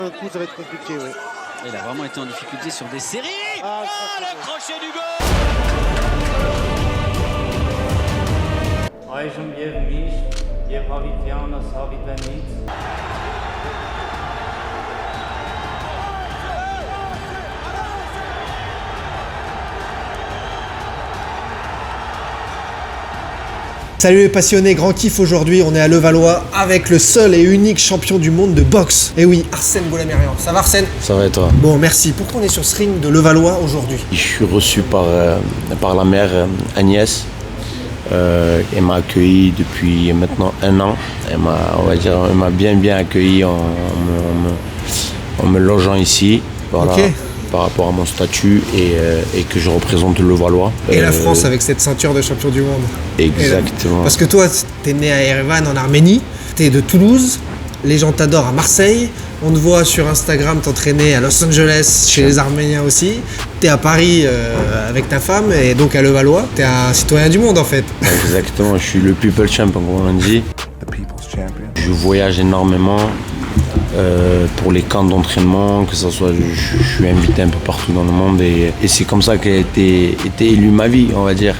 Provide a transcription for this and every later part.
Un coup, ça va être compliqué, oui. Il a vraiment été en difficulté sur des séries. Le crochet du goal. Այժմ եւ միշտ եւ հավիտյանս հավիտենից Salut les passionnés, grand kiff aujourd'hui, on est à Levallois avec le seul et unique champion du monde de boxe. Et oui, Arsène Boulamirian. Ça va Arsène? Ça va et toi? Bon, merci. Pourquoi on est sur ce ring de Levallois aujourd'hui? Je suis reçu par la mère Agnès. Elle m'a accueilli depuis maintenant 1 an. Elle m'a bien accueilli en me logeant ici. Voilà. Okay. Par rapport à mon statut et que je représente le Levallois. Et la France avec cette ceinture de champion du monde. Exactement. Parce que toi, t'es né à Erevan en Arménie, t'es de Toulouse, les gens t'adorent à Marseille, on te voit sur Instagram t'entraîner à Los Angeles chez les Arméniens aussi, t'es à Paris avec ta femme et donc à Levallois, t'es un citoyen du monde en fait. Exactement, je suis le people champ comme on dit. Je voyage énormément. Pour les camps d'entraînement, que ce soit, je suis invité un peu partout dans le monde et c'est comme ça qu'a été élue ma vie, on va dire.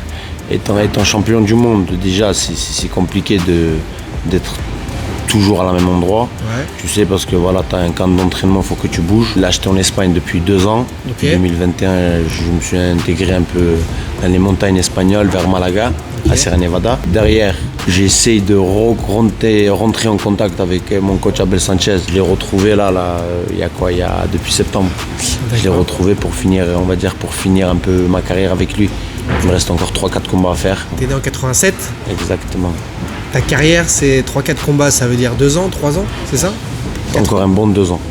Étant champion du monde, déjà c'est compliqué d'être toujours à la même endroit. Ouais. Tu sais, parce que voilà, tu as un camp d'entraînement, il faut que tu bouges. Là, j'étais en Espagne depuis 2 ans. Depuis 2021, je me suis intégré un peu dans les montagnes espagnoles vers Malaga, à Sierra Nevada. Derrière, j'essaye de rentrer en contact avec mon coach Abel Sanchez. Je l'ai retrouvé depuis septembre. Je l'ai retrouvé pour finir un peu ma carrière avec lui. Il me reste encore 3-4 combats à faire. T'es né en 87. Exactement. Ta carrière, c'est 3-4 combats, ça veut dire 2 ans, 3 ans, c'est ça? Encore un bon 2 ans.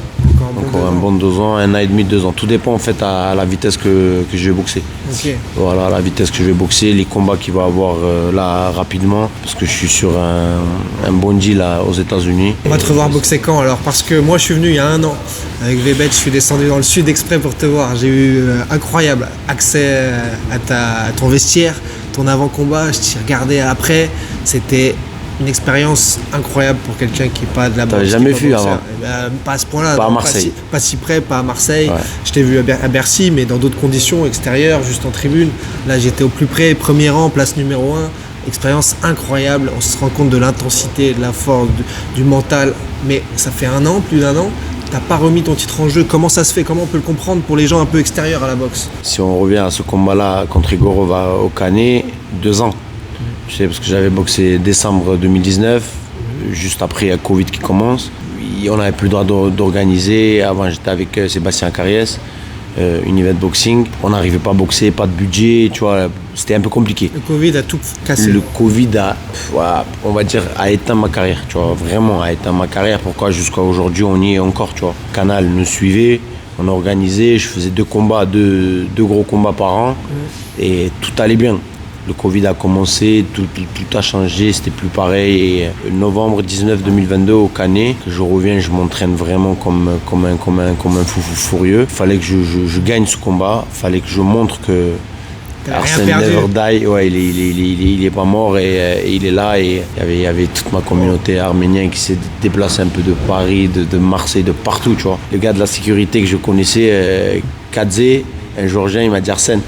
Encore un bon 2 ans, 1 an et demi, 2 ans. Tout dépend en fait à la vitesse que je vais boxer. Ok. Voilà, la vitesse que je vais boxer, les combats qu'il va avoir là rapidement. Parce que je suis sur un bon deal aux États-Unis. On va te revoir boxer quand alors? Parce que moi je suis venu il y a 1 an avec Vébet, je suis descendu dans le sud exprès pour te voir. J'ai eu incroyable accès à ton vestiaire, ton avant-combat, je t'ai regardé après. C'était une expérience incroyable pour quelqu'un qui n'est pas de la boxe. T'avais jamais vu avant? Pas à ce point-là. Pas à Marseille. Pas si près, pas à Marseille. Ouais. Je t'ai vu à Bercy, mais dans d'autres conditions, extérieures, juste en tribune. Là, j'étais au plus près, premier rang, place numéro 1. Expérience incroyable. On se rend compte de l'intensité, de la force, du mental. Mais ça fait 1 an, plus d'1 an. T'as pas remis ton titre en jeu. Comment ça se fait? Comment on peut le comprendre pour les gens un peu extérieurs à la boxe? Si on revient à ce combat-là contre Igorov au Canet, 2 ans. Tu sais, parce que j'avais boxé décembre 2019, juste après il y a Covid qui commence. On n'avait plus le droit d'organiser. Avant j'étais avec Sébastien Carriès, Univers Boxing. On n'arrivait pas à boxer, pas de budget, tu vois, c'était un peu compliqué. Le Covid a tout cassé. Le Covid a éteint ma carrière, tu vois, vraiment a éteint ma carrière. Pourquoi jusqu'à aujourd'hui on y est encore, tu vois. Canal nous suivait, on organisait, je faisais 2 combats, 2 gros combats par an et tout allait bien. Le Covid a commencé, tout a changé, c'était plus pareil. Et novembre 19 2022 au Canet, que je reviens, je m'entraîne vraiment comme un fou furieux. Il fallait que je gagne ce combat, il fallait que je montre que Arsène never die. Ouais, il est pas mort et il est là. Et il y avait toute ma communauté arménienne qui s'est déplacée un peu de Paris, de Marseille, de partout, tu vois. Le gars de la sécurité que je connaissais, Kadze, un Georgien, il m'a dit Arsène,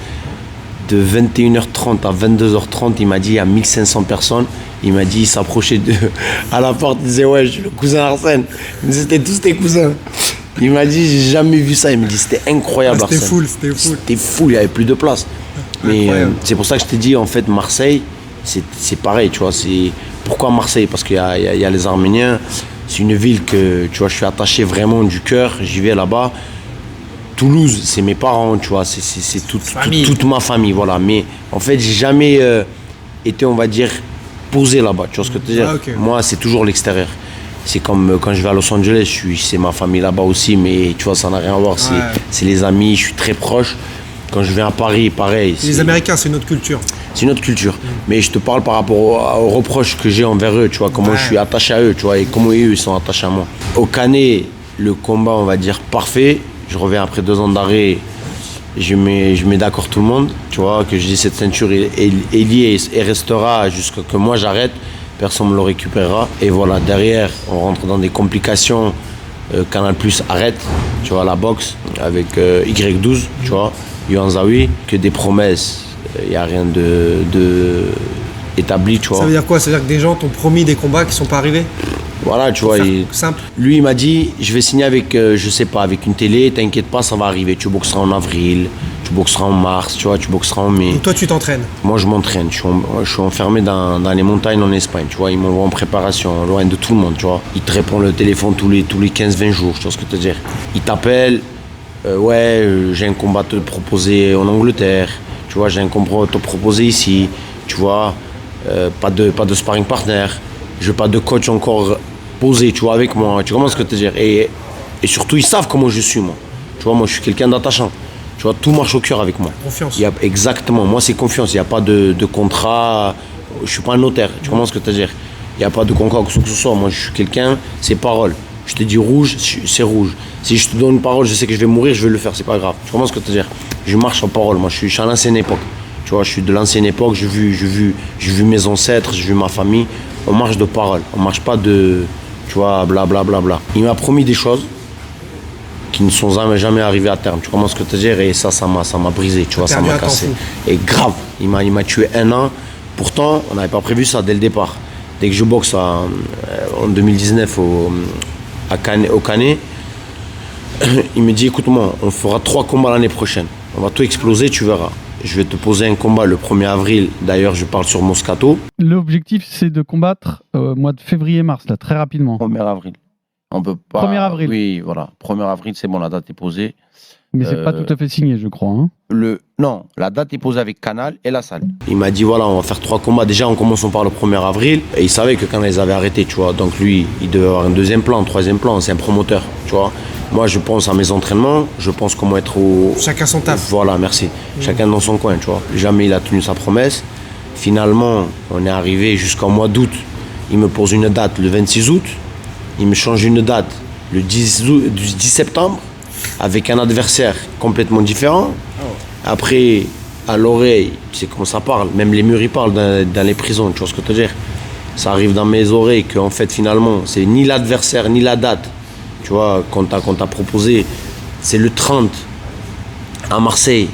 de 21h30 à 22h30, il m'a dit il y a 1500 personnes. Il m'a dit, il s'approchait à la porte, il disait ouais, je suis le cousin Arsène. C'était tous tes cousins. Il m'a dit, j'ai jamais vu ça. Il me dit, c'était incroyable. C'était Arsène. full. C'était full, il n'y avait plus de place. Mais c'est pour ça que je t'ai dit, en fait, Marseille, c'est pareil, tu vois. Pourquoi Marseille? Parce qu'il y a les Arméniens. C'est une ville que, tu vois, je suis attaché vraiment du cœur. J'y vais là-bas. Toulouse, c'est mes parents, tu vois, c'est toute ma famille, voilà. Mais en fait, j'ai jamais été, on va dire, posé là-bas, tu vois ce que je veux dire. Ah, okay. Moi, c'est toujours l'extérieur. C'est comme quand je vais à Los Angeles, c'est ma famille là-bas aussi, mais tu vois, ça n'a rien à voir. C'est les amis, je suis très proche. Quand je viens à Paris, pareil. Les Américains, c'est une autre culture. C'est une autre culture. Mais je te parle par rapport aux reproches que j'ai envers eux, tu vois, comment je suis attaché à eux, tu vois, et comment eux, ils sont attachés à moi. Au Canet, le combat, on va dire, parfait. Je reviens après 2 ans d'arrêt, je mets d'accord tout le monde, tu vois, que je dis cette ceinture est liée et restera jusqu'à ce que moi j'arrête, personne ne me le récupérera. Et voilà, derrière, on rentre dans des complications Canal Plus arrête, tu vois, la boxe avec Y12, tu vois, Yohan Zawi, que des promesses, il n'y a rien de établi, tu vois. Ça veut dire quoi? Ça veut dire que des gens t'ont promis des combats qui sont pas arrivés? Voilà, tu vois, Simple. lui il m'a dit, je vais signer avec, je sais pas, avec une télé, t'inquiète pas, ça va arriver, tu boxeras en avril, tu boxeras en mars, tu vois, tu boxeras en mai. Donc toi tu t'entraînes? Moi je m'entraîne, je suis enfermé dans les montagnes en Espagne, tu vois, ils m'envoient en préparation, loin de tout le monde, tu vois. Ils te répondent le téléphone tous les 15-20 jours, tu vois ce que je veux dire. Ils t'appellent, j'ai un combat à te proposer en Angleterre, tu vois, j'ai un combat à te proposer ici, tu vois, pas de sparring partner, je veux pas de coach encore posé, tu vois, avec moi, tu comprends ce que je veux dire. Et surtout, ils savent comment je suis, moi. Tu vois, moi, je suis quelqu'un d'attachant. Tu vois, tout marche au cœur avec moi. Confiance. Exactement, moi, c'est confiance. Il n'y a pas de contrat, je suis pas un notaire, tu comprends ce que je veux dire. Il n'y a pas de contrat ou quoi que ce soit. Moi, je suis quelqu'un, c'est parole. Je te dis rouge, c'est rouge. Si je te donne une parole, je sais que je vais mourir, je vais le faire, c'est pas grave. Tu comprends ce que je veux dire. Je marche en parole, moi, je suis à l'ancienne époque. Tu vois, je suis de l'ancienne époque, j'ai vu mes ancêtres, j'ai vu ma famille. On marche de parole, on marche pas de... Tu vois, blablabla. Il m'a promis des choses qui ne sont jamais arrivées à terme. Tu comprends ce que je veux dire? Et ça m'a brisé, tu vois, ça m'a cassé. Et grave, il m'a tué 1 an. Pourtant, on n'avait pas prévu ça dès le départ. Dès que je boxe en 2019 au Canet, il me dit, écoute-moi, on fera 3 combats l'année prochaine. On va tout exploser, tu verras. Je vais te poser un combat le 1er avril. D'ailleurs, je parle sur Moscato. L'objectif, c'est de combattre au mois de février-mars, là, très rapidement. 1er avril. On peut pas... 1er avril. Oui, voilà. 1er avril, c'est bon, la date est posée. Mais c'est pas tout à fait signé, je crois. Hein. Non, la date est posée avec Canal et la salle. Il m'a dit, voilà, on va faire 3 combats. Déjà, en commençant par le 1er avril. Et il savait que Canal les avait arrêtés, tu vois. Donc lui, il devait avoir un 2e plan, un 3e plan. C'est un promoteur, tu vois. Moi, je pense à mes entraînements. Je pense comment être au... Chacun son taf. Voilà, merci. Chacun dans son coin, tu vois. Jamais il a tenu sa promesse. Finalement, on est arrivé jusqu'au mois d'août. Il me pose une date le 26 août. Il me change une date le 10 septembre. Avec un adversaire complètement différent. Après, à l'oreille, tu sais comment ça parle. Même les murs, ils parlent dans les prisons, tu vois ce que je veux dire. Ça arrive dans mes oreilles qu'en fait, finalement, c'est ni l'adversaire, ni la date. Tu vois, qu'on t'a proposé, c'est le 30 à Marseille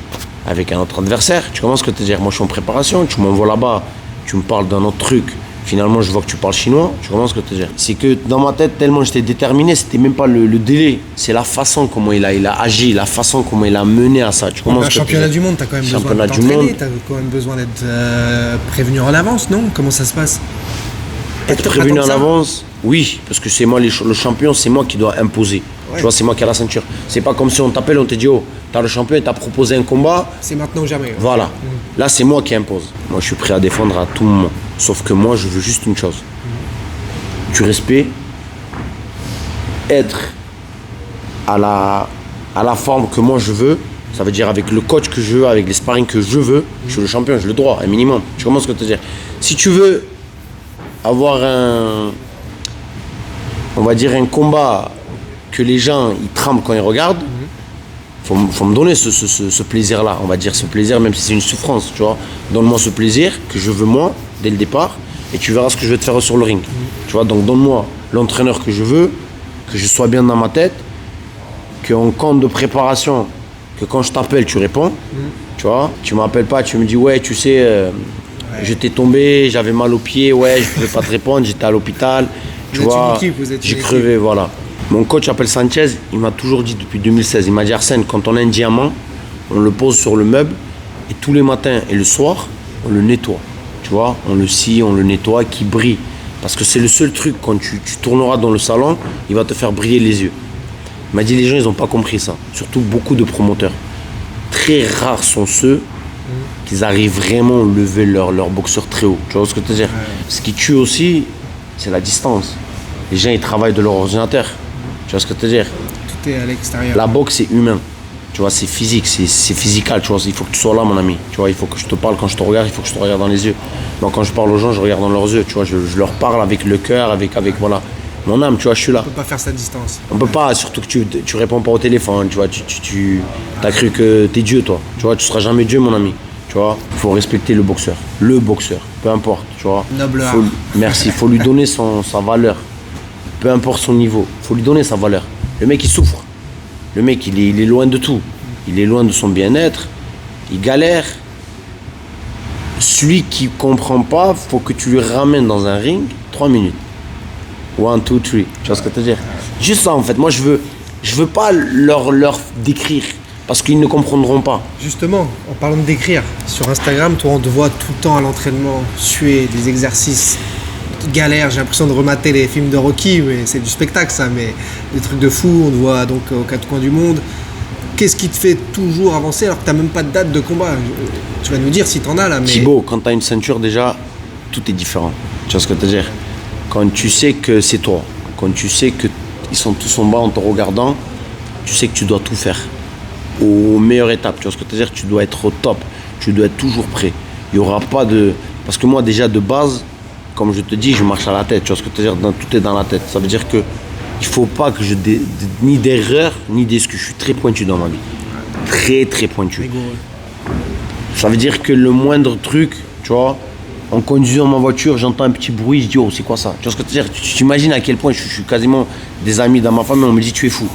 avec un autre adversaire. Tu comprends ce que je veux dire. Moi, je suis en préparation, tu m'envoies là-bas, tu me parles d'un autre truc. Finalement, je vois que tu parles chinois, tu comprends ce que je veux dire. C'est que dans ma tête, tellement j'étais déterminé, c'était même pas le délai, c'est la façon comment il a agi, la façon comment il a mené à ça. Tu comprends ce que championnat du monde, t'as quand même besoin de t'entraîner, t'as quand même besoin d'être prévenu en avance, non? Comment ça se passe? Être prévenu en avance, oui, parce que c'est moi le champion, c'est moi qui dois imposer. Ouais. Tu vois, c'est moi qui ai la ceinture. C'est pas comme si on t'appelle, on te dit, oh, t'as le champion, t'as proposé un combat. C'est maintenant ou jamais. Ouais. Voilà. Là, c'est moi qui impose. Moi, je suis prêt à défendre à tout moment. Sauf que moi, je veux juste une chose. Du respect, être à la forme que moi je veux. Ça veut dire avec le coach que je veux, avec les sparring que je veux. Je suis le champion, j'ai le droit, un minimum. Tu comprends ce que je veux te dire. Si tu veux avoir on va dire un combat que les gens ils tremblent quand ils regardent, faut me donner ce plaisir-là, on va dire ce plaisir, même si c'est une souffrance, tu vois. Donne-moi ce plaisir que je veux moi, dès le départ, et tu verras ce que je vais te faire sur le ring. Tu vois, donc donne-moi l'entraîneur que je veux, que je sois bien dans ma tête, qu'en compte de préparation, que quand je t'appelle, tu réponds, tu vois. Tu m'appelles pas, tu me dis, ouais, tu sais, j'étais tombé, j'avais mal au pied, ouais, je pouvais pas te répondre, j'étais à l'hôpital, tu vois, j'ai crevé, voilà. Mon coach appelle Sanchez, il m'a toujours dit depuis 2016, il m'a dit Arsène, quand on a un diamant, on le pose sur le meuble et tous les matins et le soir, on le nettoie. Tu vois, on le scie, on le nettoie, qui brille. Parce que c'est le seul truc, quand tu tourneras dans le salon, il va te faire briller les yeux. Il m'a dit les gens, ils n'ont pas compris ça. Surtout beaucoup de promoteurs. Très rares sont ceux qui arrivent vraiment à lever leur boxeur très haut. Tu vois ce que je veux dire? Ce qui tue aussi, c'est la distance. Les gens, ils travaillent de leur ordinateur. Tu vois ce que je veux dire? Tout est à l'extérieur. La boxe, c'est humain. Tu vois, c'est physique, c'est physical. Tu vois, il faut que tu sois là, mon ami. Tu vois, il faut que je te parle quand je te regarde, il faut que je te regarde dans les yeux. Donc, quand je parle aux gens, je regarde dans leurs yeux. Tu vois, je leur parle avec le cœur, avec voilà. Mon âme, tu vois, je suis là. On peut pas faire cette distance. On peut pas, surtout que tu réponds pas au téléphone. Tu vois, tu as cru que t'es Dieu, toi. Tu vois, tu seras jamais Dieu, mon ami. Tu vois, faut respecter le boxeur. Le boxeur, peu importe, tu vois. Noble Merci, faut lui donner sa valeur. Peu importe son niveau, faut lui donner sa valeur. Le mec, il souffre. Le mec, il est loin de tout. Il est loin de son bien-être. Il galère. Celui qui ne comprend pas, il faut que tu lui ramènes dans un ring 3 minutes. 1, 2, 3. Tu vois ce que je veux dire? Juste ça, en fait. Moi, je veux pas leur décrire. Parce qu'ils ne comprendront pas. Justement, en parlant de décrire, sur Instagram, toi, on te voit tout le temps à l'entraînement, suer, des exercices, galère. J'ai l'impression de remater les films de Rocky, mais c'est du spectacle, ça. Mais des trucs de fou, on te voit donc aux quatre coins du monde. Qu'est-ce qui te fait toujours avancer alors que tu n'as même pas de date de combat? Tu vas nous dire si tu en as là. Mais... Thibaut, quand tu as une ceinture, déjà, tout est différent. Tu vois ce que je veux dire? Quand tu sais que c'est toi, quand tu sais qu'ils sont tous en bas en te regardant, tu sais que tu dois tout faire. Aux meilleures étapes, tu vois ce que je veux dire? Tu dois être au top, tu dois être toujours prêt. Il n'y aura pas de... Parce que moi, déjà, de base, comme je te dis, je marche à la tête. Tu vois ce que je veux dire? Tout est dans la tête. Ça veut dire que il ne faut pas que ni d'erreur, ni d'excuse. Je suis très pointu dans ma vie. Très, très pointu. Ça veut dire que le moindre truc, tu vois, en conduisant ma voiture, j'entends un petit bruit, je dis, oh, c'est quoi ça? Tu vois ce que je veux dire? Tu t'imagines à quel point je suis quasiment des amis dans ma famille, on me dit, tu es fou.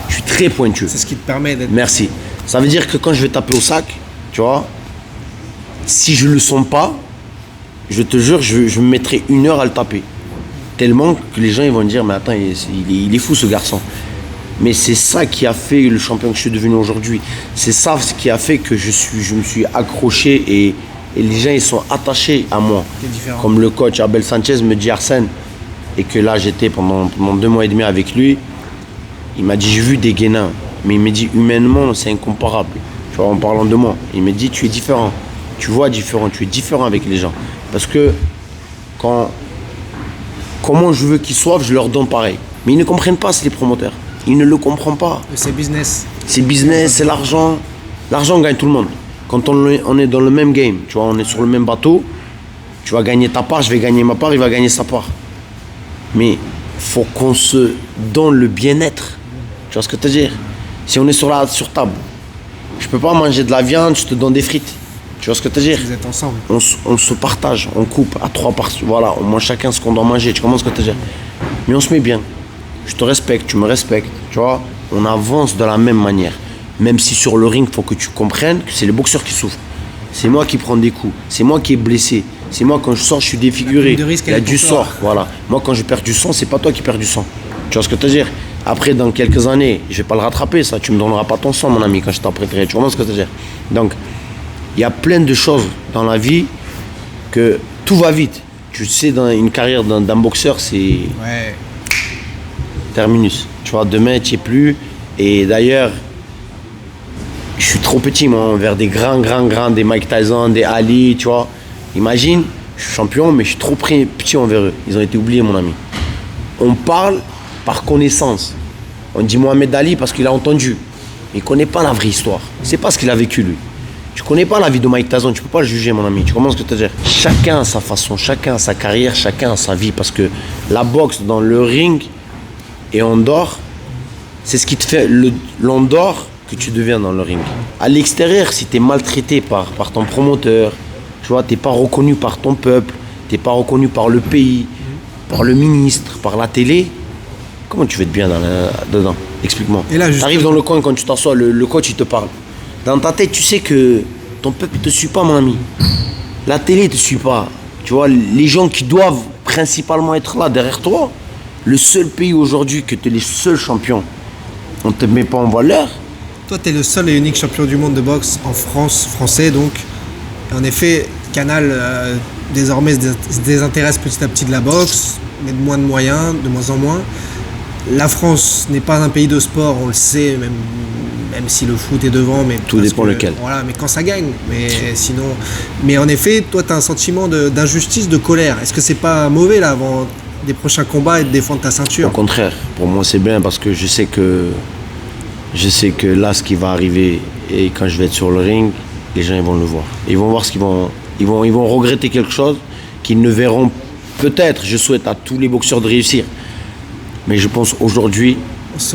Je suis très pointu. C'est ce qui te permet d'être... Merci. Ça veut dire que quand je vais taper au sac, tu vois, si je ne le sens pas, je te jure, je me mettrai 1 heure à le taper. Tellement que les gens ils vont me dire, mais attends, il est fou ce garçon. Mais c'est ça qui a fait le champion que je suis devenu aujourd'hui. C'est ça ce qui a fait que je me suis accroché et les gens ils sont attachés à moi. Comme le coach Abel Sanchez me dit, Arsène, et que là j'étais pendant 2 mois et demi avec lui, il m'a dit, j'ai vu des Guénins, mais il m'a dit, humainement c'est incomparable. Tu vois, en parlant de moi, il m'a dit, tu es différent. Tu vois différent, tu es différent avec les gens. Parce que comment je veux qu'ils soient, je leur donne pareil. Mais ils ne comprennent pas, c'est les promoteurs. Ils ne le comprennent pas. C'est business. C'est business, c'est l'argent. L'argent gagne tout le monde. Quand on est dans le même game, tu vois, on est sur le même bateau, tu vas gagner ta part, je vais gagner ma part, il va gagner sa part. Mais il faut qu'on se donne le bien-être. Tu vois ce que je veux dire? Si on est sur table, je peux pas manger de la viande, je te donne des frites. Tu vois ce que je veux dire? Vous êtes ensemble. On se partage, on coupe à 3 parties. Voilà, on mange chacun ce qu'on doit manger. Tu comprends ce que je veux dire? Mais on se met bien. Je te respecte, tu me respectes. Tu vois? On avance de la même manière. Même si sur le ring, il faut que tu comprennes que c'est le boxeur qui souffre. C'est moi qui prends des coups. C'est moi qui est blessé. C'est moi, quand je sors, je suis défiguré. Il y a du sang. Voilà. Moi, quand je perds du sang, c'est pas toi qui perds du sang. Tu vois ce que je veux dire? Après, dans quelques années, je vais pas le rattraper, ça. Tu me donneras pas ton sang, mon ami, quand je t'apprêterai. Tu vois ce que je veux dire? Donc, il y a plein de choses dans la vie que tout va vite. Tu sais, dans une carrière d'un boxeur, c'est... Ouais. Terminus. Tu vois, demain, tu n'y es plus. Et d'ailleurs, je suis trop petit, moi, vers des grands, des Mike Tyson, des Ali, tu vois. Imagine, je suis champion, mais je suis trop petit envers eux. Ils ont été oubliés, mon ami. On parle par connaissance. On dit Mohamed Ali parce qu'il a entendu. Il ne connaît pas la vraie histoire. C'est pas ce qu'il a vécu, lui. Tu connais pas la vie de Mike Tyson, tu peux pas le juger, mon ami. Tu comprends ce que je veux te dire? Chacun a sa façon, chacun a sa carrière, chacun a sa vie. Parce que la boxe dans le ring et en dehors, c'est ce qui te fait l'endort que tu deviens dans le ring. À l'extérieur, si tu es maltraité par ton promoteur, tu vois, tu n'es pas reconnu par ton peuple, tu n'es pas reconnu par le pays, par le ministre, par la télé, comment tu veux être bien dedans? Explique-moi. Tu arrives dans le coin, quand tu t'assois, le coach il te parle. Dans ta tête, tu sais que ton peuple ne te suit pas, mon ami. La télé ne te suit pas. Tu vois, les gens qui doivent principalement être là derrière toi, le seul pays aujourd'hui que tu es les seuls champions, on ne te met pas en valeur. Toi, tu es le seul et unique champion du monde de boxe en France, français donc. En effet, Canal désormais se désintéresse petit à petit de la boxe, mais de moins de moyens, de moins en moins. La France n'est pas un pays de sport, on le sait, même si le foot est devant. Mais tout dépend lequel. Voilà, mais quand ça gagne. Mais sinon, mais en effet, toi, tu as un sentiment d'injustice, de colère. Est-ce que c'est pas mauvais là avant des prochains combats et de défendre ta ceinture? Au contraire, pour moi c'est bien parce que je sais que là ce qui va arriver et quand je vais être sur le ring, les gens ils vont le voir. Ils vont voir ils vont regretter quelque chose qu'ils ne verront peut-être. Je souhaite à tous les boxeurs de réussir. Mais je pense aujourd'hui,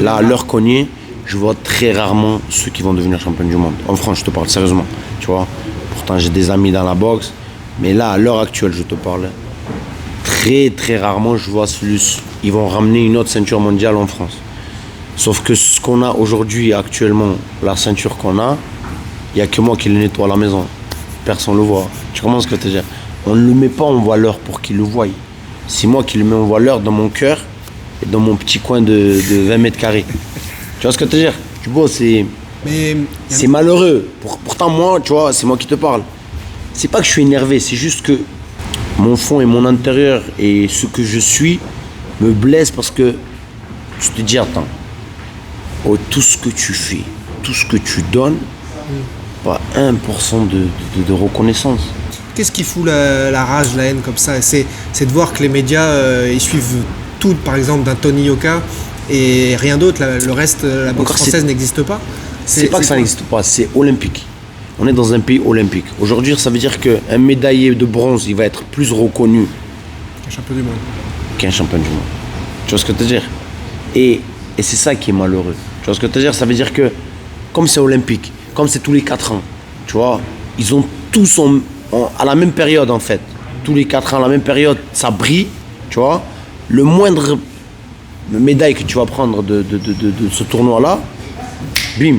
là à l'heure qu'on y est, je vois très rarement ceux qui vont devenir champions du monde. En France, je te parle sérieusement, tu vois. Pourtant, j'ai des amis dans la boxe, mais là, à l'heure actuelle, je te parle, très rarement, je vois ils vont ramener une autre ceinture mondiale en France. Sauf que ce qu'on a aujourd'hui, actuellement, la ceinture qu'on a, il n'y a que moi qui le nettoie à la maison. Personne ne le voit. Tu comprends ce que je veux dire? On ne le met pas en valeur pour qu'il le voie. C'est moi qui le mets en valeur dans mon cœur et dans mon petit coin de 20 mètres carrés. Tu vois ce que je veux dire? Tu vois, c'est malheureux. Pourtant, moi, tu vois, c'est moi qui te parle. C'est pas que je suis énervé, c'est juste que mon fond et mon intérieur et ce que je suis me blesse parce que je te dis, attends, tout ce que tu fais, tout ce que tu donnes, pas 1% de reconnaissance. Qu'est-ce qui fout la rage, la haine comme ça? C'est de voir que les médias, ils suivent tout, par exemple, d'un Tony Yoka et rien d'autre. Le reste, la boxe française n'existe pas. C'est pas que ça n'existe pas, c'est olympique. On est dans un pays olympique. Aujourd'hui, ça veut dire qu'un médaillé de bronze, il va être plus reconnu qu'un champion du monde. Qu'un champion du monde. Tu vois ce que je veux dire? Et c'est ça qui est malheureux. Tu vois ce que je veux dire? Ça veut dire que, comme c'est olympique, comme c'est tous les 4 ans, tu vois, ils ont tous à la même période en fait. Tous les 4 ans, à la même période, ça brille, tu vois. Le moindre médaille que tu vas prendre de ce tournoi-là, bim,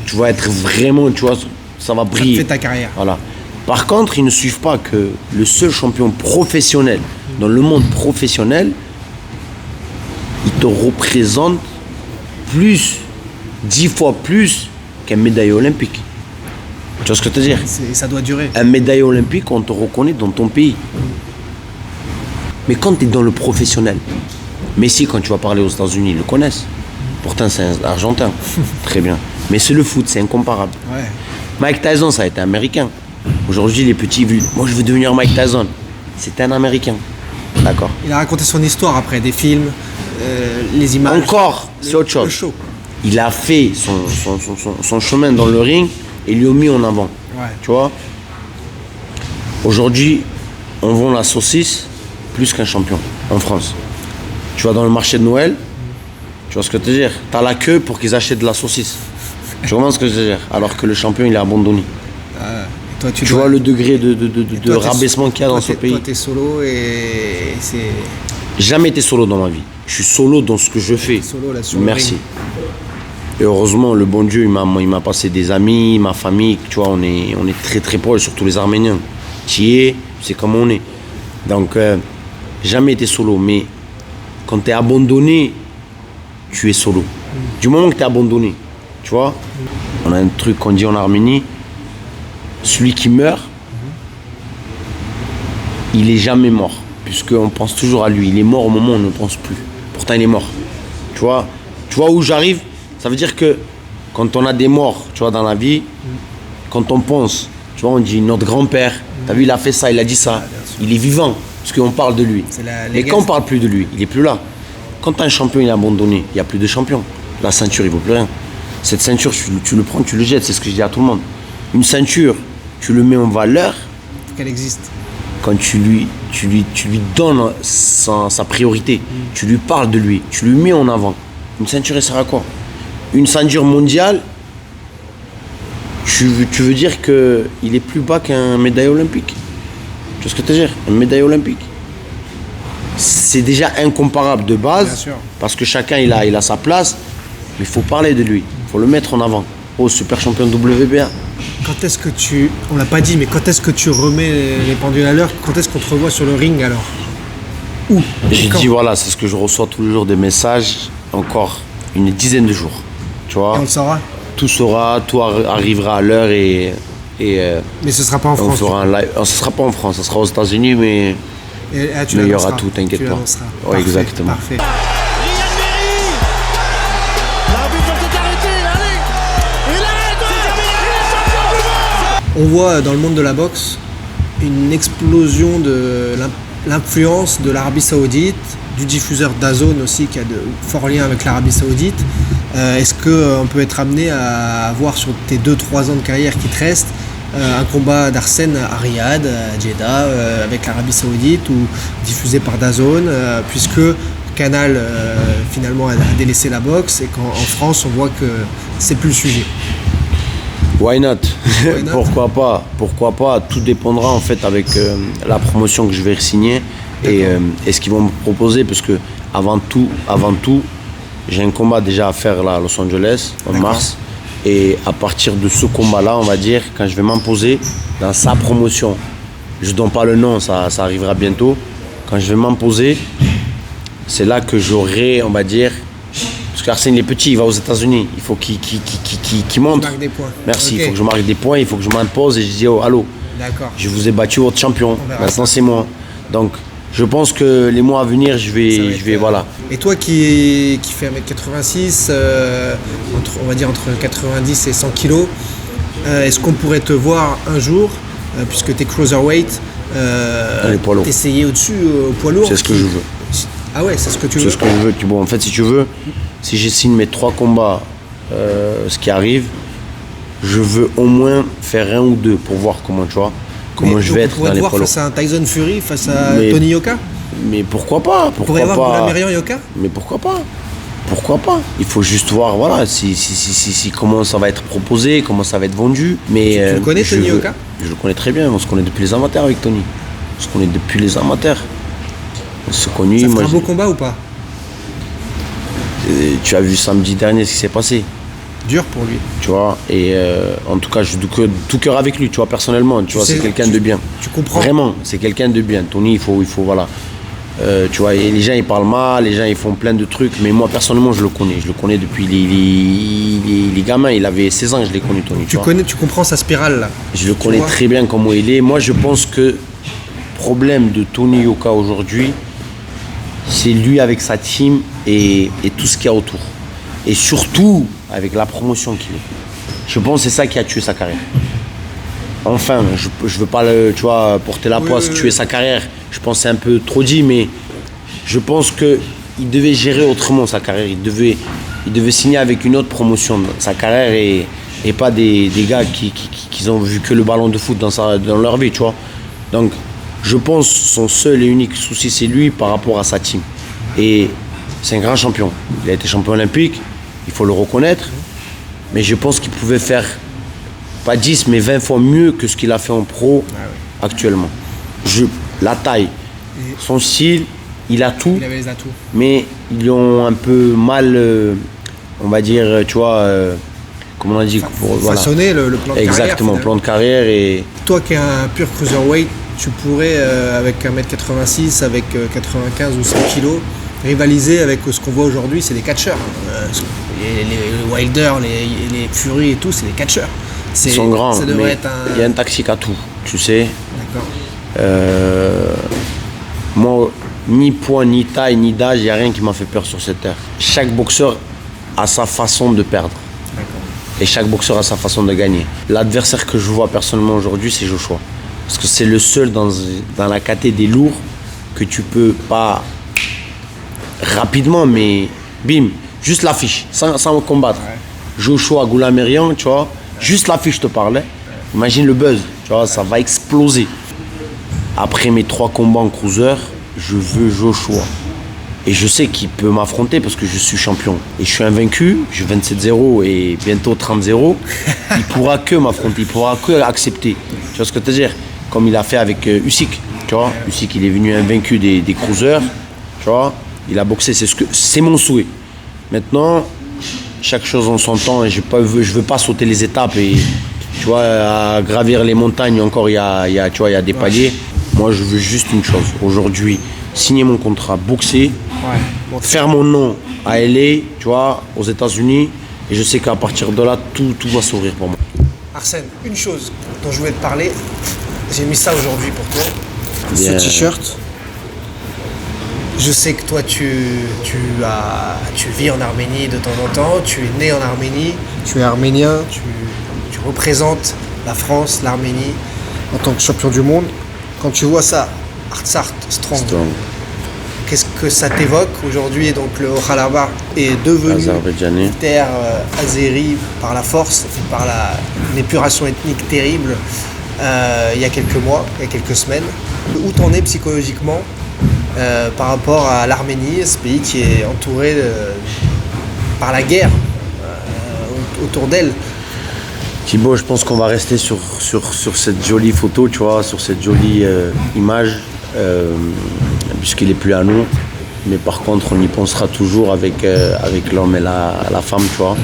tu vas être vraiment, tu vois, ça va briller. Ça te fait ta carrière. Voilà. Par contre, ils ne suivent pas que le seul champion professionnel dans le monde professionnel, il te représente 10 fois plus qu'un médaillé olympique. Tu vois ce que je veux dire? Ça doit durer. Un médaillé olympique, on te reconnaît dans ton pays. Mais quand tu es dans le professionnel, Messi, quand tu vas parler aux États-Unis, ils le connaissent. Pourtant, c'est un Argentin. Très bien. Mais c'est le foot, c'est incomparable. Ouais. Mike Tyson, ça a été américain. Aujourd'hui, les petits, moi je veux devenir Mike Tyson. C'était un américain. D'accord. Il a raconté son histoire après, des films, les images. Encore, c'est autre chose. Le show. Il a fait son chemin dans le ring et lui a mis en avant. Ouais. Tu vois? Aujourd'hui, on vend la saucisse plus qu'un champion en France. Tu vas dans le marché de Noël, tu vois ce que je veux dire? Tu as la queue pour qu'ils achètent de la saucisse. Tu comprends ce que je veux dire? Alors que le champion, il est abandonné. Toi, tu vois le degré de rabaissement qu'il y a dans ce pays. Toi, t'es solo et c'est... Jamais été solo dans ma vie. Je suis solo dans ce que je fais. Solo, là, sur Merci. le ring. Et heureusement, le bon Dieu, il m'a passé des amis, ma famille. Tu vois, on est très très proches, surtout les Arméniens. Tu es, c'est comme on est. Donc, jamais été solo. Mais quand tu es abandonné, tu es solo. Du moment que tu es abandonné, tu vois, on a un truc qu'on dit en Arménie, celui qui meurt, il est jamais mort, puisqu'on pense toujours à lui. Il est mort au moment où on ne pense plus. Pourtant, il est mort. Tu vois où j'arrive? Ça veut dire que quand on a des morts, tu vois, dans la vie, quand on pense, tu vois, on dit notre grand-père, t'as vu, il a fait ça, il a dit ça, il est vivant, parce qu'on parle de lui. Mais quand on ne parle plus de lui, il n'est plus là. Quand un champion il est abandonné, il n'y a plus de champion. La ceinture, il ne vaut plus rien. Cette ceinture, tu le prends, tu le jettes, c'est ce que je dis à tout le monde. Une ceinture, tu le mets en valeur. Faut qu'elle existe. Quand tu lui donnes sa priorité, tu lui parles de lui, tu lui mets en avant. Une ceinture, elle sert à quoi? Une ceinture mondiale, tu veux dire qu'il est plus bas qu'un médaille olympique. Tu vois ce que tu veux dire? Un médaille olympique. C'est déjà incomparable de base, Bien sûr. parce que chacun il a sa place, mais il faut parler de lui, il faut le mettre en avant. Oh, super champion WBA. Quand est-ce que on l'a pas dit, mais quand est-ce que tu remets les pendules à l'heure? Quand est-ce qu'on te revoit sur le ring alors? Où? J'ai Quand? dit voilà, c'est ce que je reçois tous les jours des messages, encore une dizaine de jours. Tu vois, Et on le saura. tout arrivera à l'heure et Mais ce sera pas en on France. fera un live. Ce sera pas en France, ça sera aux États-Unis, mais Tu mais il y aura l'annonceras. tout, t'inquiète Tu pas. l'annonceras. Ouais, Parfait, exactement. Parfait. Riyad Mehri. L'arbitre va peut-être arrêter, allez. Il arrête, c'est terminé, il est champion du monde. On voit dans le monde de la boxe une explosion de l'influence de l'Arabie Saoudite, du diffuseur DAZN aussi qui a de forts liens avec l'Arabie Saoudite. Est-ce qu'on peut être amené à voir sur tes 2-3 ans de carrière qui te restent un combat d'Arsène à Riyad, à Jeddah, avec l'Arabie Saoudite ou diffusé par DAZN, puisque Canal finalement a délaissé la boxe et qu'en France on voit que c'est plus le sujet. Why not? Why not? Pourquoi pas? Tout dépendra en fait avec la promotion que je vais signer et ce qu'ils vont me proposer, parce que avant tout, j'ai un combat déjà à faire là à Los Angeles en mars. Et à partir de ce combat-là, on va dire, quand je vais m'imposer dans sa promotion, je ne donne pas le nom, ça arrivera bientôt. Quand je vais m'imposer, c'est là que j'aurai, on va dire, parce qu'Arsène il est petit, il va aux États-Unis, il faut qu'il montre. Tu marques des points. Merci, Ok. il faut que je marque des points, il faut que je m'impose et je dis oh, allô, D'accord. je vous ai battu votre champion, On verra maintenant ça. c'est moi. Donc je pense que les mois à venir, je Ça vais, va être, voilà. Et toi qui fait 1m86, on va dire entre 90 et 100 kg, est-ce qu'on pourrait te voir un jour, puisque tu es cruiserweight, Dans les poids lourds. t'essayer au-dessus au poids lourd C'est ce que je veux. Ah ouais, c'est ce que tu veux. C'est ce que je veux. Bon, en fait, si tu veux, si je signe mes 3 combats, ce qui arrive, je veux au moins faire 1 ou 2 pour voir comment, tu vois, comment Mais je donc vais on être pourrait dans te les voir poids lourds. face à un Tyson Fury, face à Mais- Tony Yoka. Mais pourquoi pas? On pourrait Pourquoi voir pas? Goulamirian Yoka. Mais pourquoi pas? Pourquoi pas? Il faut juste voir, voilà, si comment ça va être proposé, comment ça va être vendu. Mais Tu le connais, je Tony veux- Yoka? Je le connais très bien. On se connaît depuis les amateurs avec Tony. On se connaît depuis les amateurs. On s'est connus. Ça moi, fera un beau combat ou pas? tu as vu samedi dernier ce qui s'est passé. Dur pour lui. Tu vois, et en tout cas, je suis de tout cœur avec lui, tu vois, personnellement. Tu vois, sais, c'est quelqu'un de bien. tu comprends. Vraiment, c'est quelqu'un de bien. Tony, il faut voilà. Tu vois, et les gens ils parlent mal, les gens ils font plein de trucs, mais moi personnellement je le connais depuis les gamins, il avait 16 ans que je l'ai connu Tony. Tu vois. connais, tu comprends sa spirale là. Je le Tu connais vois. très bien comment il est. Moi je pense que problème de Tony Yoka aujourd'hui, c'est lui avec sa team et tout ce qu'il y a autour. Et surtout avec la promotion qu'il est. Je pense que c'est ça qui a tué sa carrière. Enfin, je veux pas tu vois, porter la poisse, tuer sa carrière. Je pense que c'est un peu trop dit, mais je pense qu'il devait gérer autrement sa carrière. Il devait signer avec une autre promotion sa carrière et pas des gars qui ont vu que le ballon de foot dans leur vie, tu vois. Donc, je pense que son seul et unique souci, c'est lui par rapport à sa team. Et c'est un grand champion. Il a été champion olympique, il faut le reconnaître. Mais je pense qu'il pouvait faire pas 10 mais 20 fois mieux que ce qu'il a fait en pro actuellement. La taille, son style, il a tout, Il avait les atouts. mais ils ont un peu mal, on va dire, tu vois, comment on a dit, voilà. Façonner le plan de Exactement, carrière. plan de carrière et Toi qui es un pur cruiserweight, tu pourrais, avec 1m86, avec 95 ou 100 kg, rivaliser avec ce qu'on voit aujourd'hui, c'est des catcheurs. Les Wilder, les Fury et tout, c'est des catcheurs. ils sont grands, Ça devrait mais être un... il y a un tactique à tout, tu sais. D'accord. Moi, ni poids, ni taille, ni d'âge, il n'y a rien qui m'a fait peur sur cette terre. Chaque boxeur a sa façon de perdre. Et chaque boxeur a sa façon de gagner. L'adversaire que je vois personnellement aujourd'hui, c'est Joshua. Parce que c'est le seul dans la catégorie des lourds que tu peux pas rapidement, mais bim, juste l'affiche, sans combattre. Joshua, Goulamirian, tu vois, juste l'affiche, je te parlais. Imagine le buzz, tu vois, ça va exploser. Après mes 3 combats en cruiser, je veux Joshua. Et je sais qu'il peut m'affronter parce que je suis champion. Et je suis invaincu, j'ai 27-0 et bientôt 30-0. Il pourra que m'affronter, il pourra que accepter. Tu vois ce que je veux dire? Comme il a fait avec Usyk, tu vois. Usyk, il est venu invaincu des cruisers, tu vois. Il a boxé, c'est mon souhait. Maintenant, chaque chose en son temps et je veux pas sauter les étapes et tu vois, à gravir les montagnes encore, il y a des paliers. Moi, je veux juste une chose. Aujourd'hui, signer mon contrat, boxer, Bon, faire mon nom à LA, tu vois, aux États-Unis. Et je sais qu'à partir de là, tout va s'ouvrir pour moi. Arsène, une chose dont je voulais te parler, j'ai mis ça aujourd'hui pour toi, Bien. ce t-shirt. Je sais que toi tu vis en Arménie de temps en temps, tu es né en Arménie, tu es arménien, tu représentes la France, l'Arménie en tant que champion du monde. Quand tu vois ça, Artsakh Strong, Strong. qu'est-ce que ça t'évoque aujourd'hui? Donc le Haut-Karabakh est devenu Azerbaïdjanais. une terre azérie par la force, et par une épuration ethnique terrible il y a quelques mois, il y a quelques semaines. Où t'en es psychologiquement par rapport à l'Arménie, ce pays qui est entouré par la guerre autour d'elle? Thibaut, je pense qu'on va rester sur cette jolie photo, tu vois, sur cette jolie image, puisqu'il n'est plus à nous. mais par contre, on y pensera toujours avec l'homme et la femme, tu vois.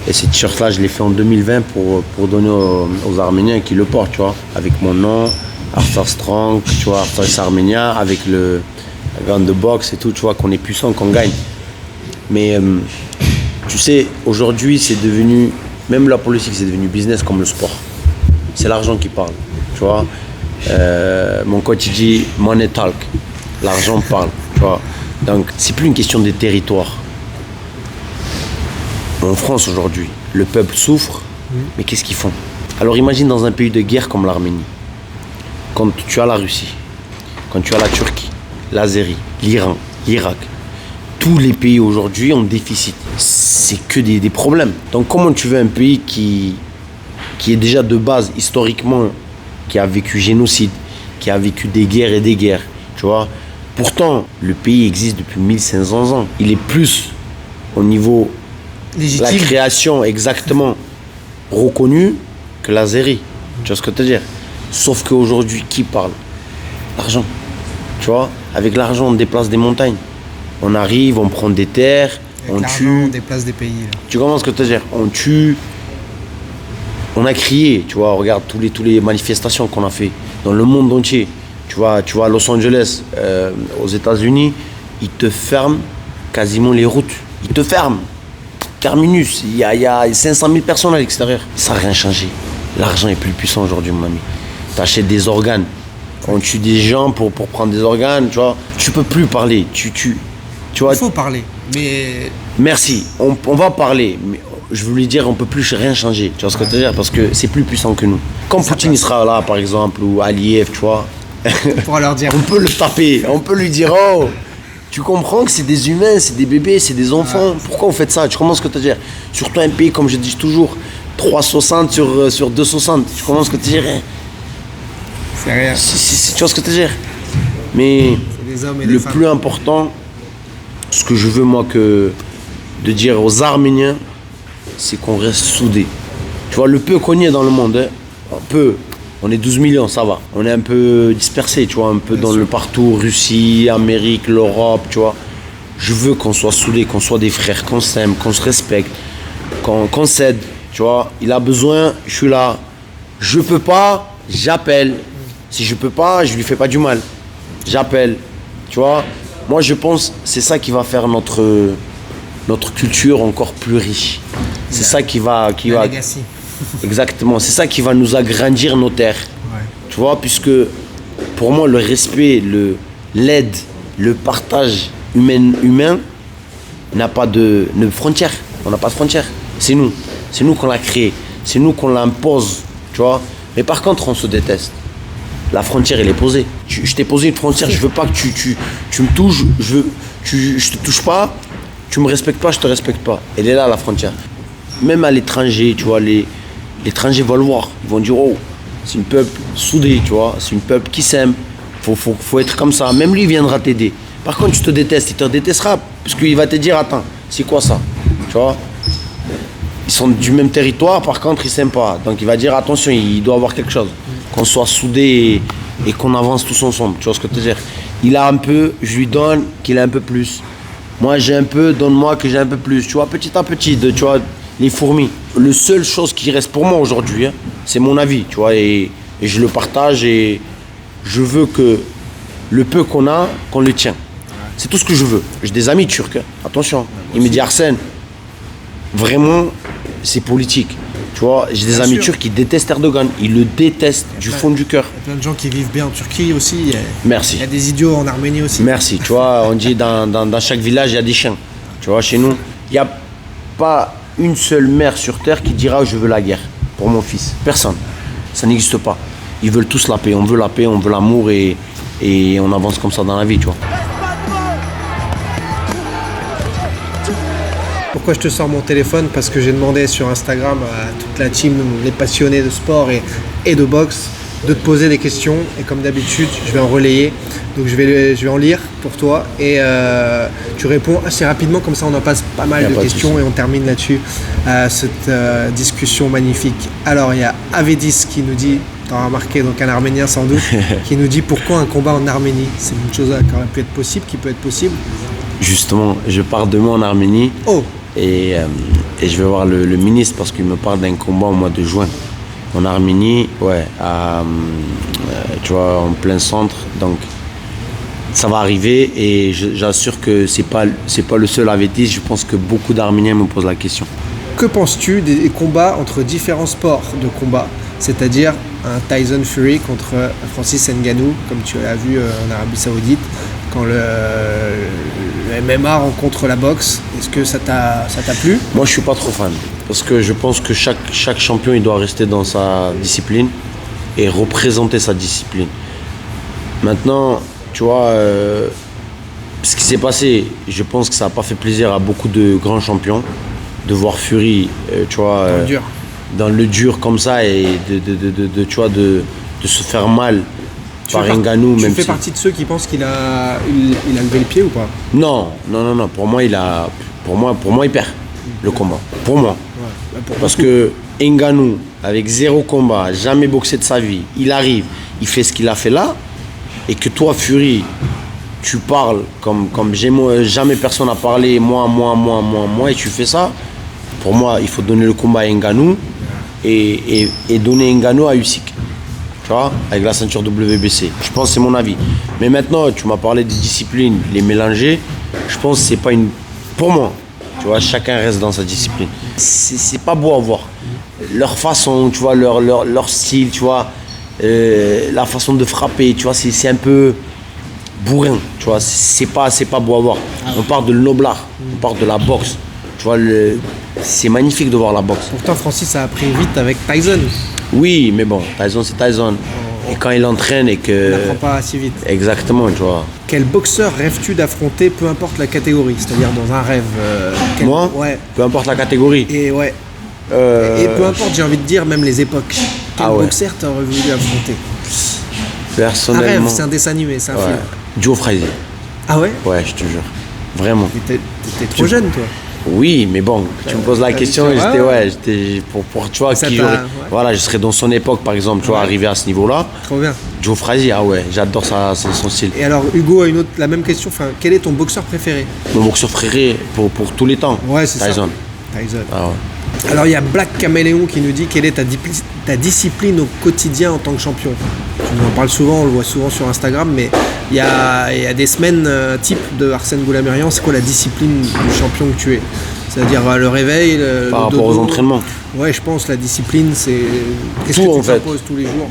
Et ces t-shirts-là, je l'ai fait en 2020 pour donner aux Arméniens qui le portent, tu vois. Avec mon nom, Arthur Strong, tu vois, Arthur Arménien, avec la grande boxe et tout, tu vois, qu'on est puissant, qu'on gagne. Mais tu sais, aujourd'hui, c'est devenu, même la politique, c'est devenu business comme le sport. C'est l'argent qui parle, tu vois. Mon coach, il dit « money talk », l'argent parle, tu vois. Donc, c'est plus une question des territoires. En France aujourd'hui, le peuple souffre, mais qu'est-ce qu'ils font? Alors imagine dans un pays de guerre comme l'Arménie, quand tu as la Russie, quand tu as la Turquie, l'Azérie, l'Iran, l'Irak, tous les pays aujourd'hui ont déficit. C'est que des problèmes. Donc comment tu veux un pays qui est déjà de base, historiquement, qui a vécu génocide, qui a vécu des guerres et des guerres, tu vois? Pourtant, le pays existe depuis 1500 ans. Il est plus au niveau... Légitime. La création exactement reconnue que l'Azérie. Tu vois ce que je veux dire? Sauf qu'aujourd'hui, qui parle? L'argent. Tu vois? Avec l'argent, on déplace des montagnes. On arrive, on prend des terres, Avec on tue. on déplace des pays. Là. Tu comprends ce que je veux dire? On tue. On a crié, tu vois, regarde tous les manifestations qu'on a fait dans le monde entier. Tu vois à Los Angeles, aux États-Unis, ils te ferment quasiment les routes. Ils te ferment. Terminus, il y a 500 000 personnes à l'extérieur. Ça n'a rien changé. L'argent est plus puissant aujourd'hui, mon ami. Tu achètes des organes. On tue des gens pour prendre des organes, tu vois. Tu peux plus parler. Tu vois. Il faut parler, mais... Merci, on va parler. Mais je veux lui dire, on peut plus rien changer. Tu vois ce que je veux dire? Parce que c'est plus puissant que nous. Quand Poutine il sera là, par exemple, ou Aliyev, tu vois. On pourra leur dire. On peut le taper. On peut lui dire, oh... Tu comprends que c'est des humains, c'est des bébés, c'est des enfants. Pourquoi vous faites ça? Tu comprends ce que tu veux dire? Surtout un pays, comme je dis toujours, 360 sur 260. Tu comprends ce que tu veux dire? C'est rien. Tu vois ce que tu veux dire? Mais Des hommes et le des femmes. plus important, ce que je veux moi de dire aux Arméniens, c'est qu'on reste soudés. Tu vois, le peu qu'on y est dans le monde, on est 12 millions, ça va. On est un peu dispersés, tu vois, un peu dans le partout, Russie, Amérique, l'Europe, tu vois. Je veux qu'on soit soudés, qu'on soit des frères, qu'on s'aime, qu'on se respecte, qu'on s'aide, tu vois. Il a besoin, je suis là. Je peux pas, j'appelle. Si je peux pas, je lui fais pas du mal. J'appelle, tu vois. Moi, je pense que c'est ça qui va faire notre culture encore plus riche. C'est ça qui va... Legacy. Exactement, c'est ça qui va nous agrandir nos terres. Ouais. Tu vois, puisque pour moi, le respect, l'aide, le partage humain n'a pas de frontières. On n'a pas de frontières. C'est nous qu'on l'a créé. C'est nous qu'on l'impose. Tu vois. Mais par contre, on se déteste. La frontière, elle est posée. Je t'ai posé une frontière, je veux pas que tu me touches. Je te touche pas. Tu me respectes pas, je te respecte pas. Elle est là, la frontière. Même à l'étranger, tu vois, l'étranger va le voir. Ils vont dire, oh, c'est un peuple soudé, tu vois. C'est un peuple qui s'aime. Faut être comme ça. Même lui, il viendra t'aider. Par contre, tu te détestes. Il te détestera. Parce qu'il va te dire, attends, c'est quoi ça? Tu vois. Ils sont du même territoire, par contre, ils s'aiment pas. Donc, il va dire, attention, il doit y avoir quelque chose. Qu'on soit soudés et qu'on avance tous ensemble. Tu vois ce que je veux dire? Il a un peu, je lui donne qu'il a un peu plus. Moi, j'ai un peu, donne-moi que j'ai un peu plus. Tu vois, petit à petit, tu vois, les fourmis. La seule chose qui reste pour moi aujourd'hui, hein, c'est mon avis, tu vois, et je le partage et je veux que le peu qu'on a, qu'on le tient. C'est tout ce que je veux. J'ai des amis turcs, hein. Attention. Il me dit, Arsène, vraiment, c'est politique. Tu vois, j'ai des Bien amis sûr. turcs qui détestent Erdogan. Ils le détestent du fond du cœur. Il y a plein de gens qui vivent bien en Turquie aussi. Merci. Il y a des idiots en Arménie aussi. Merci. Tu vois, on dit dans chaque village, il y a des chiens. Tu vois, chez nous, il n'y a pas une seule mère sur terre qui dira je veux la guerre pour mon fils. Personne. Ça n'existe pas. Ils veulent tous la paix. On veut la paix, on veut l'amour et on avance comme ça dans la vie, tu vois. Pourquoi je te sors mon téléphone? Parce que j'ai demandé sur Instagram à toute la team, les passionnés de sport et de boxe, de te poser des questions. Et comme d'habitude, je vais en relayer. Donc je vais en lire pour toi. Et tu réponds assez rapidement, comme ça on en passe pas mal de questions et on termine là-dessus cette discussion magnifique. Alors il y a Avedis qui nous dit tu as remarqué, donc un Arménien sans doute, qui nous dit pourquoi un combat en Arménie. C'est une chose qui aurait pu être possible, qui peut être possible. Justement, je pars demain en Arménie. Oh, Et je vais voir le ministre parce qu'il me parle d'un combat au mois de juin. En Arménie, ouais, tu vois, en plein centre. Donc, ça va arriver et j'assure que c'est pas le seul avétis. Je pense que beaucoup d'Arméniens me posent la question. que penses-tu des combats entre différents sports de combat? C'est-à-dire un Tyson Fury contre Francis Ngannou, comme tu l'as vu en Arabie Saoudite, quand le MMA rencontre la boxe. Est-ce que ça t'a plu? Moi, je suis pas trop fan parce que je pense que chaque champion, il doit rester dans sa discipline et représenter sa discipline. Maintenant, tu vois, ce qui s'est passé, je pense que ça n'a pas fait plaisir à beaucoup de grands champions de voir Fury, tu vois, dans le dur comme ça et tu vois, de se faire mal par Ngannou. Tu fais partie de ceux qui pensent qu'il a levé le pied ou pas? Non. Pour moi, il perd le combat. Pour moi. Ouais. Parce que Ngannou, avec 0 combat, jamais boxé de sa vie, il arrive, il fait ce qu'il a fait là, et que toi, Fury, tu parles comme jamais personne n'a parlé, moi, et tu fais ça. Pour moi, il faut donner le combat à Ngannou et donner Ngannou à Usyk. Tu vois, avec la ceinture WBC. Je pense que c'est mon avis. Mais maintenant, tu m'as parlé des disciplines, les mélanger. Je pense que c'est pas une... Pour moi, tu vois, chacun reste dans sa discipline. C'est pas beau à voir. Leur façon, tu vois, leur style, tu vois, la façon de frapper, tu vois, c'est un peu bourrin, tu vois, c'est pas beau à voir. On parle de l'oblard, on parle de la boxe. Tu vois, c'est magnifique de voir la boxe. Pourtant, Francis, ça a pris vite avec Tyson. Oui, mais bon, Tyson, c'est Tyson. Et quand il entraîne et que... Il n'apprend pas assez vite. Exactement, tu vois. Quel boxeur rêves-tu d'affronter, peu importe la catégorie? C'est-à-dire dans un rêve. Moi, ouais. Peu importe la catégorie. Et ouais. Et peu importe, j'ai envie de dire, même les époques. Quel boxeur t'aurais voulu affronter? Personnellement... Un rêve, c'est un dessin animé, c'est un film. Joe Frazier. Ah ouais? Ouais, je te jure. Vraiment. T'étais trop jeune, toi. Oui, mais bon, tu me poses la question, j'étais pour tu vois, voilà, je serais dans son époque, par exemple, tu vois, arrivé à ce niveau-là. Trop bien. Joe Frazier, ah ouais, j'adore son style. Et alors, Hugo a la même question. Enfin, quel est ton boxeur préféré? Mon boxeur préféré pour tous les temps. Ouais, c'est Tyson. Ça. Tyson. Ah ouais. Alors, il y a Black Caméléon qui nous dit quelle est ta discipline au quotidien en tant que champion. Tu nous en parles souvent, on le voit souvent sur Instagram, mais il y a des semaines type de Arsène Goulamirian. C'est quoi la discipline du champion que tu es? C'est-à-dire le réveil, par rapport aux entraînements. Ouais, je pense la discipline, c'est qu'est-ce tout, que tu t'imposes tous les jours?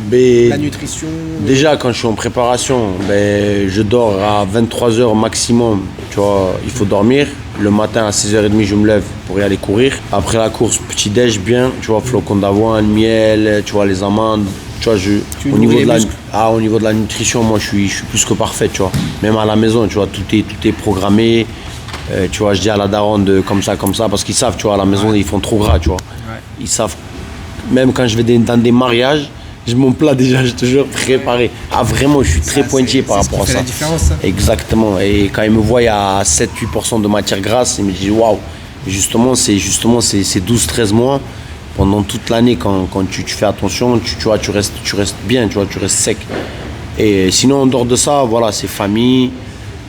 La nutrition. Déjà, quand je suis en préparation, je dors à 23h maximum. Tu vois, il faut dormir. Le matin à 6h30, je me lève pour y aller courir. Après la course, petit-déj bien. Tu vois, flocons d'avoine, miel, tu vois, les amandes. Tu vois, au niveau de la nutrition, moi, je suis plus que parfait, tu vois. Même à la maison, tu vois, tout est programmé. Tu vois, je dis à la daronne de comme ça, parce qu'ils savent, tu vois, à la maison, ils font trop gras, tu vois. Ouais. Ils savent, même quand je vais dans des mariages, j'ai mon plat déjà, je te jure, préparé. Ah, vraiment, je suis très pointillé par rapport à ça. C'est la différence, ça. Exactement. Et quand ils me voient à 7-8% de matière grasse, ils me disent waouh. Justement, c'est 12-13 mois. Pendant toute l'année, quand tu fais attention, tu vois, tu restes bien, tu vois, tu restes sec. Et sinon, en dehors de ça, voilà, c'est famille.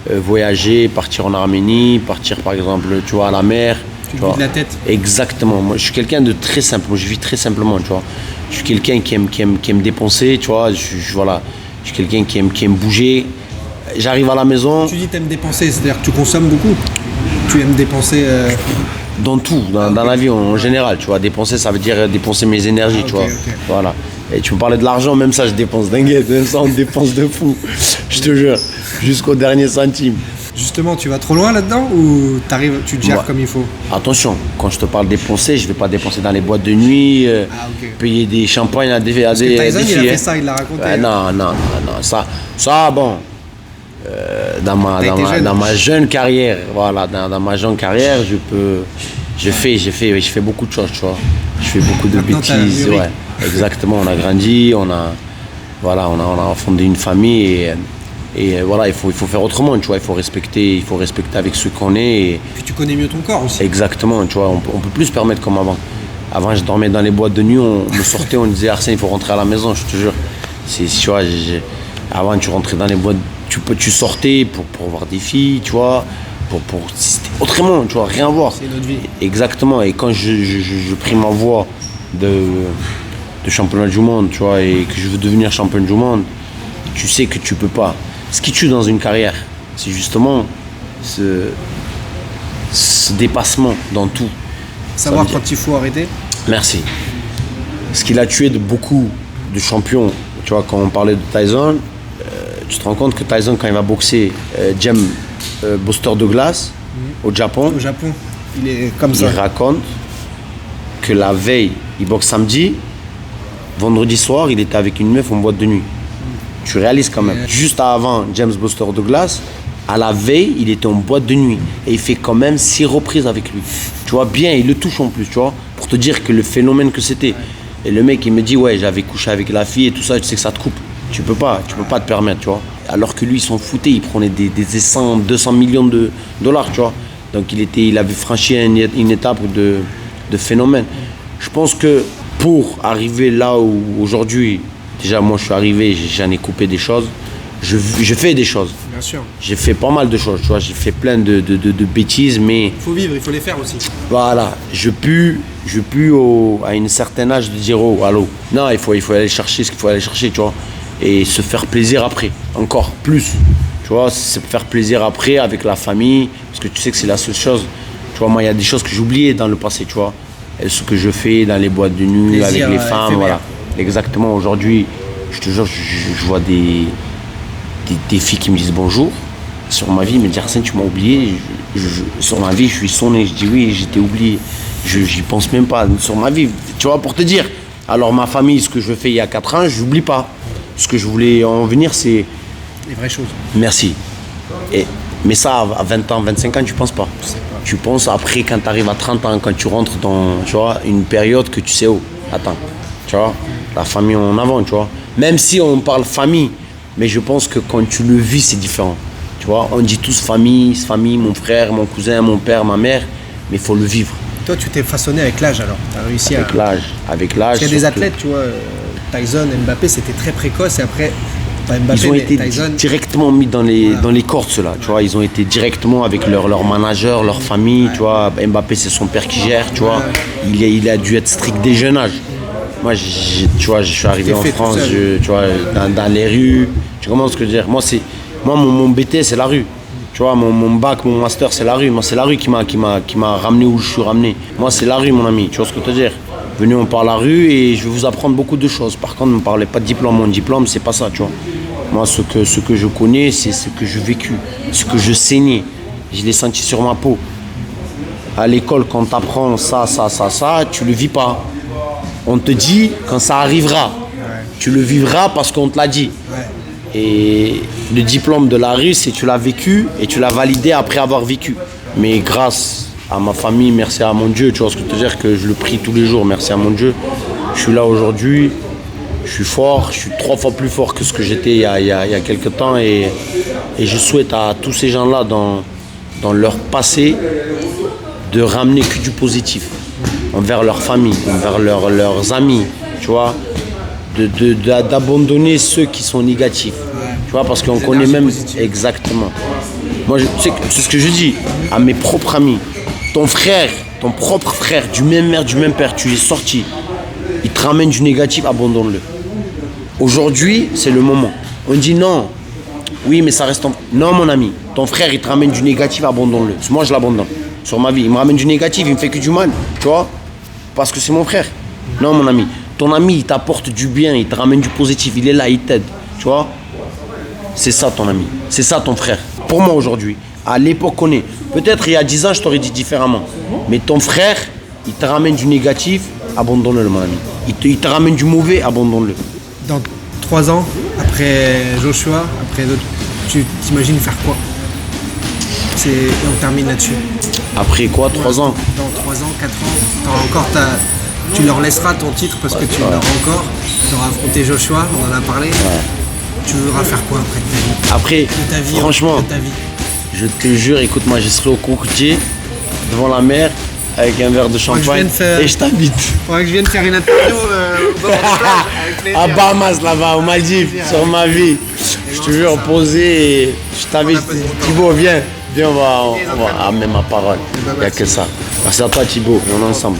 Voyager, partir en Arménie, partir par exemple, tu vois, à la mer. Tu vis de la tête. Exactement. Moi, je suis quelqu'un de très simple. Moi, je vis très simplement, tu vois. Je suis quelqu'un qui aime dépenser, tu vois. Voilà. Je suis quelqu'un qui aime bouger. J'arrive à la maison. Tu dis t'aimes dépenser, c'est-à-dire que tu consommes beaucoup. Tu aimes dépenser. Dans tout, dans la vie en général, tu vois. Dépenser, ça veut dire dépenser mes énergies, tu vois. Okay. Voilà. Et tu me parlais de l'argent, même ça, je dépense dingue. Même ça, on dépense de fou. Je te jure. Jusqu'au dernier centime. Justement, tu vas trop loin là-dedans ou tu te gères comme il faut? Attention, quand je te parle dépenser, je ne vais pas dépenser dans les boîtes de nuit, payer des champagnes à des Parce que Tyson, il a fait ça, il l'a raconté. Non. Ça, bon. Dans ma jeune carrière, voilà, dans ma jeune carrière, je fais beaucoup de choses, tu vois. Je fais beaucoup de bêtises, ouais. Exactement, on a grandi, on a fondé une famille et voilà, il faut faire autrement, tu vois. Il faut respecter avec ce qu'on est. Puis tu connais mieux ton corps aussi. Exactement, tu vois. On peut plus se permettre comme avant. Avant, je dormais dans les boîtes de nuit, on me sortait, on me disait Arsène, il faut rentrer à la maison, je te jure. Tu vois, avant, tu rentrais dans les boîtes, tu sortais pour voir des filles, tu vois, c'était autrement, tu vois, rien voir. C'est notre vie. Exactement, et quand je pris ma voie de championnat du monde, tu vois, et que je veux devenir champion du monde, tu sais que tu peux pas. Ce qui tue dans une carrière, c'est justement ce dépassement dans tout. Savoir quand il faut arrêter. Merci. Ce qu'il a tué de beaucoup de champions, tu vois, quand on parlait de Tyson, tu te rends compte que Tyson, quand il va boxer James Buster Douglas au Japon, Il est comme il ça. raconte que la veille, il boxe samedi, vendredi soir, il était avec une meuf en boîte de nuit. Tu réalises quand même. Juste avant James Buster Douglas, à la veille, il était en boîte de nuit. Et il fait quand même 6 reprises avec lui. Tu vois, bien, il le touche en plus, tu vois, pour te dire que le phénomène que c'était. Et le mec, il me dit, ouais, j'avais couché avec la fille et tout ça, tu sais que ça te coupe. Tu peux pas te permettre, tu vois. Alors que lui, il s'en foutait, il prenait des 100, 200 millions de dollars, tu vois. Donc il avait franchi une étape de phénomène. Je pense que pour arriver là où aujourd'hui, déjà moi je suis arrivé, j'en ai coupé des choses, je fais des choses. Bien sûr. J'ai fait pas mal de choses, tu vois, j'ai fait plein de bêtises, mais Il faut vivre, il faut les faire aussi. voilà, je pue à un certain âge de dire oh, allô. Non, il faut aller chercher ce qu'il faut aller chercher, tu vois, et se faire plaisir après, encore plus. Tu vois, se faire plaisir après avec la famille, parce que tu sais que c'est la seule chose. Tu vois, moi, il y a des choses que j'oubliais dans le passé, tu vois. Et ce que je fais dans les boîtes de nuit, Plaisir, avec les femmes, éphémère. voilà. Exactement, aujourd'hui, je te jure, je vois des filles qui me disent bonjour. Sur ma vie, ils me disent Arsène, tu m'as oublié. Sur ma vie, je suis sonné, je dis oui, j'étais oublié. J'y pense même pas. Sur ma vie, tu vois, pour te dire. Alors, ma famille, ce que je fais il y a 4 ans, je n'oublie pas. Ce que je voulais en venir, c'est. Les vraies choses. Merci. Mais ça, à 20 ans, 25 ans, tu penses pas. Tu penses après, quand tu arrives à 30 ans, quand tu rentres dans, tu vois, une période que tu sais, oh, attends, tu vois, la famille en avant, tu vois. Même si on parle famille, mais je pense que quand tu le vis, c'est différent. Tu vois, on dit tous famille, mon frère, mon cousin, mon père, ma mère, mais il faut le vivre. Toi, tu t'es façonné avec l'âge alors. Tu as réussi Avec l'âge. Parce qu'il y a des surtout. athlètes, tu vois, Tyson, Mbappé, c'était très précoce et après, pas Mbappé, Ils ont mais été Tyson. directement mis dans les cordes, ceux-là. Tu vois, ils ont été directement avec leur manager, leur famille. Tu vois, Mbappé, c'est son père qui gère. Tu vois, il a dû être strict dès jeune âge. Moi, tu vois, je suis arrivé T'es en fait France, tout seul. tu vois, dans les rues. Tu comprends ce que je veux dire? Moi, mon BT, c'est la rue. Tu vois, mon bac, mon master, c'est la rue. Moi, c'est la rue qui m'a ramené où je suis ramené. Moi, c'est la rue, mon ami. Tu vois ce que je veux te dire? Venez, on parle la rue et je vais vous apprendre beaucoup de choses. Par contre, ne me parlez pas de diplôme. Mon diplôme, c'est pas ça, tu vois. Moi, ce que je connais, c'est ce que j'ai vécu, ce que je saignais. Je l'ai senti sur ma peau. À l'école, quand tu apprends ça, tu le vis pas. On te dit quand ça arrivera. Tu le vivras parce qu'on te l'a dit. Et le diplôme de la rue, c'est tu l'as vécu et tu l'as validé après avoir vécu. Mais grâce à ma famille, merci à mon Dieu, tu vois ce que je veux te dire, que je le prie tous les jours, merci à mon Dieu. Je suis là aujourd'hui, je suis fort, je suis 3 fois plus fort que ce que j'étais il y a quelques temps et je souhaite à tous ces gens-là dans leur passé de ramener que du positif envers leur famille, envers leurs amis, tu vois, d'abandonner ceux qui sont négatifs, tu vois, parce qu'on connaît même positive. exactement. Moi, c'est ce que je dis à mes propres amis. Ton frère, ton propre frère, du même mère, du même père, tu es sorti, il te ramène du négatif, abandonne-le. Aujourd'hui, c'est le moment. On dit non, oui, mais ça reste Non, mon ami, ton frère, il te ramène du négatif, abandonne-le. Moi, je l'abandonne. Sur ma vie, il me ramène du négatif, il me fait que du mal, tu vois, parce que c'est mon frère. Non, mon ami, ton ami, il t'apporte du bien, il te ramène du positif, il est là, il t'aide, tu vois. C'est ça ton ami, c'est ça ton frère. Pour moi aujourd'hui, à l'époque qu'on est, peut-être il y a 10 ans, je t'aurais dit différemment. Mais ton frère, il te ramène du négatif, abandonne-le, mon ami. Il te ramène du mauvais, abandonne-le. Dans 3 ans, après Joshua, après d'autres, tu t'imagines faire quoi? On termine là-dessus. Après quoi, 3 ans? Dans 3 ans, 4 ans, tu leur laisseras ton titre parce que tu l'auras encore. Tu auras affronté Joshua, on en a parlé. Tu voudras faire quoi après de ta vie? Après, De ta vie, franchement, de ta vie. je te jure, écoute-moi, je serai au cocotier, devant la mer, avec un verre de champagne et je t'invite. Faudrait que je vienne faire une interview au bord de la plage, avec plaisir. À Bahamas là-bas, aux Maldives, sur ma vie. Je te veux reposer et je t'invite. Thibaut, viens, on va. Ah, mais ma parole, il n'y a que ça. Merci à toi Thibaut, on est ensemble.